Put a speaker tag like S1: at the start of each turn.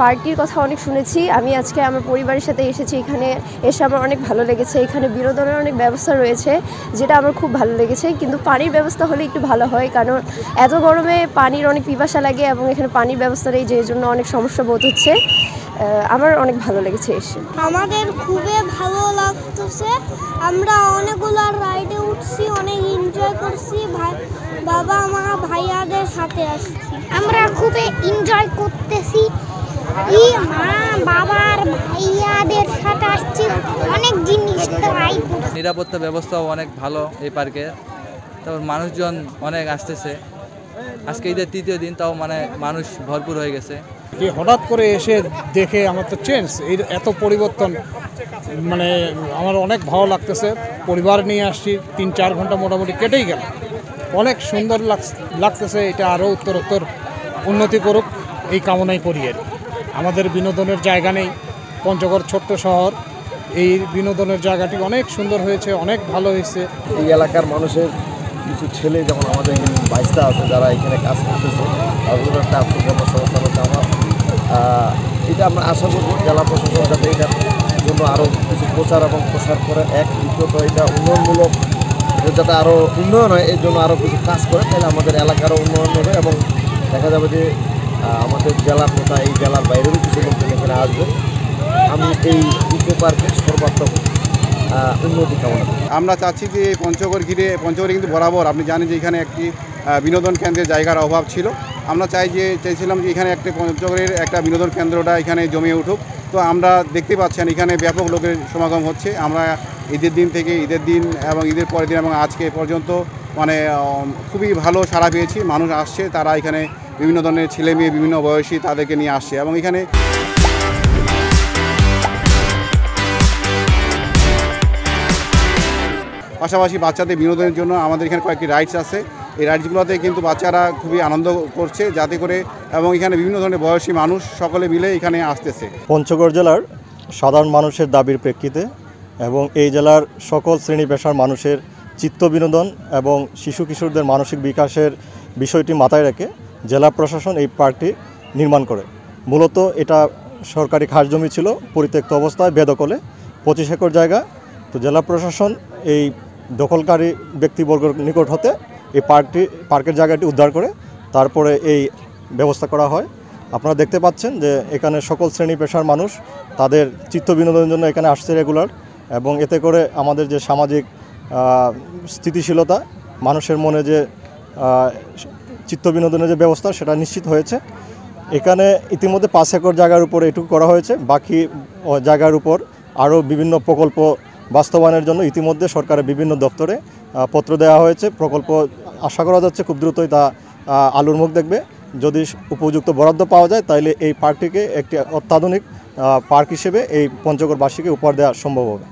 S1: পার্কটির কথা অনেক শুনেছি। আমি আজকে আমার পরিবারের সাথে এসেছি। এখানে এসে আমার অনেক ভালো লেগেছে। এখানে বিনোদনের অনেক ব্যবস্থা রয়েছে, যেটা আমার খুব ভালো লেগেছে। কিন্তু পানির ব্যবস্থা হলে একটু ভালো হয়, কারণ এত গরমে পানির অনেক পিপাসা লাগে এবং এখানে পানির ব্যবস্থা নেই, যে জন্য অনেক সমস্যা বোধ হচ্ছে। আমার অনেক ভালো লেগেছে এসে।
S2: আমাদের খুবই ভালো লাগতেছে। আমরা অনেকগুলো রাইডে উঠছি, অনেক এনজয় করছি। বাবা মা ভাইয়াদের সাথে আসছি, আমরা খুবই এনজয় করতেছি। মা বাবার ভাইয়াদের সাথে আসছি, অনেক জিনিস ট্রাই করছি।
S3: নিরাপত্তা ব্যবস্থাও অনেক ভালো এই পার্কে। তারপর মানুষজন অনেক আসতেছে। আজকে ঈদের তৃতীয় দিন, তাও মানে মানুষ ভরপুর হয়ে গেছে।
S4: হঠাৎ করে এসে দেখে আমার তো চেঞ্জ, এই এত পরিবর্তন, মানে আমার অনেক ভালো লাগতেছে। পরিবার নিয়ে আসছি, 3-4 ঘন্টা মোটামুটি কেটেই গেল। অনেক সুন্দর লাগতেছে। এটা আরও উত্তরোত্তর উন্নতি করুক, এই কামনাই করি। আর আমাদের বিনোদনের জায়গা নেই, পঞ্চগড় ছোট্ট শহর, এই বিনোদনের জায়গাটি অনেক সুন্দর হয়েছে, অনেক ভালো হয়েছে।
S5: এই এলাকার মানুষের কিছু ছেলে, যেমন আমাদের এখানে বাইশটা আছে যারা এখানে কাজ করতেছে, তাদের একটা আত্মকর্মসংস্থান হচ্ছে। এটা আমরা আশা করব জেলা প্রশাসন যাতে এটার জন্য আরও কিছু প্রচার এবং প্রসার করে। দ্বিতীয়ত এটা উন্নয়নমূলক, যাতে আরও উন্নয়ন হয়, এর জন্য আরও কিছু কাজ করে, তাহলে আমাদের এলাকারও উন্নয়ন হবে এবং দেখা যাবে যে আমাদের জেলার তথা এই জেলার বাইরেরও কিছু লোকজন এখানে আসবে। আমি এই ইকো পার্কের সর্বাত্মক উন্নতি কামনা করি।
S6: আমরা চাচ্ছি যে পঞ্চগড় পঞ্চগড়ে কিন্তু বরাবর আপনি জানেন যে এখানে একটি বিনোদন কেন্দ্রের জায়গার অভাব ছিল। আমরা চাইছিলাম যে এখানে একটা পঞ্চগড়ের একটা বিনোদন কেন্দ্রটা এখানে জমিয়ে উঠুক। তো আমরা দেখতে পাচ্ছেন এখানে ব্যাপক লোকের সমাগম হচ্ছে। আমরা ঈদের দিন এবং ঈদের পরের দিন এবং আজকে পর্যন্ত মানে খুবই ভালো সাড়া পেয়েছি। মানুষ আসছে, তারা এখানে বিভিন্ন ধরনের ছেলে মেয়ে, বিভিন্ন বয়সী, তাদেরকে নিয়ে আসছে এবং এখানে পাশাপাশি বাচ্চাদের বিনোদনের জন্য আমাদের এখানে কয়েকটি রাইডস আছে। এই রাইডসগুলোতে কিন্তু বাচ্চারা খুবই আনন্দ করছে, যাতে করে এবং এখানে বিভিন্ন ধরনের বয়সী মানুষ সকলে মিলে এখানে আসতেছে।
S7: পঞ্চগড় জেলার সাধারণ মানুষের দাবির প্রেক্ষিতে এবং এই জেলার সকল শ্রেণী পেশার মানুষের চিত্ত বিনোদন এবং শিশু কিশোরদের মানসিক বিকাশের বিষয়টি মাথায় রেখে জেলা প্রশাসন এই পার্কটি নির্মাণ করে। মূলত এটা সরকারি খাস জমি ছিল, পরিত্যক্ত অবস্থায় বেদখলে 25 একর জায়গা। তো জেলা প্রশাসন এই দখলকারী ব্যক্তিবর্গের নিকট হতে এই পার্কের জায়গাটি উদ্ধার করে তারপরে এই ব্যবস্থা করা হয়। আপনারা দেখতে পাচ্ছেন যে এখানে সকল শ্রেণী পেশার মানুষ তাদের চিত্ত বিনোদনের জন্য এখানে আসছে রেগুলার, এবং এতে করে আমাদের যে সামাজিক স্থিতিশীলতা, মানুষের মনে যে চিত্ত বিনোদনের যে ব্যবস্থা, সেটা নিশ্চিত হয়েছে। এখানে ইতিমধ্যে 5 একর জায়গার উপরে এটুকু করা হয়েছে। বাকি জায়গার উপর আরও বিভিন্ন প্রকল্প বাস্তবায়নের জন্য ইতিমধ্যে সরকারের বিভিন্ন দপ্তরে পত্র দেওয়া হয়েছে। প্রকল্প আশা করা যাচ্ছে খুব দ্রুতই তা আলোর মুখ দেখবে। যদি উপযুক্ত বরাদ্দ পাওয়া যায়, তাহলে এই পার্কটিকে একটি অত্যাধুনিক পার্ক হিসেবে এই পঞ্চগড়বাসীকে উপহার দেওয়া সম্ভব হবে।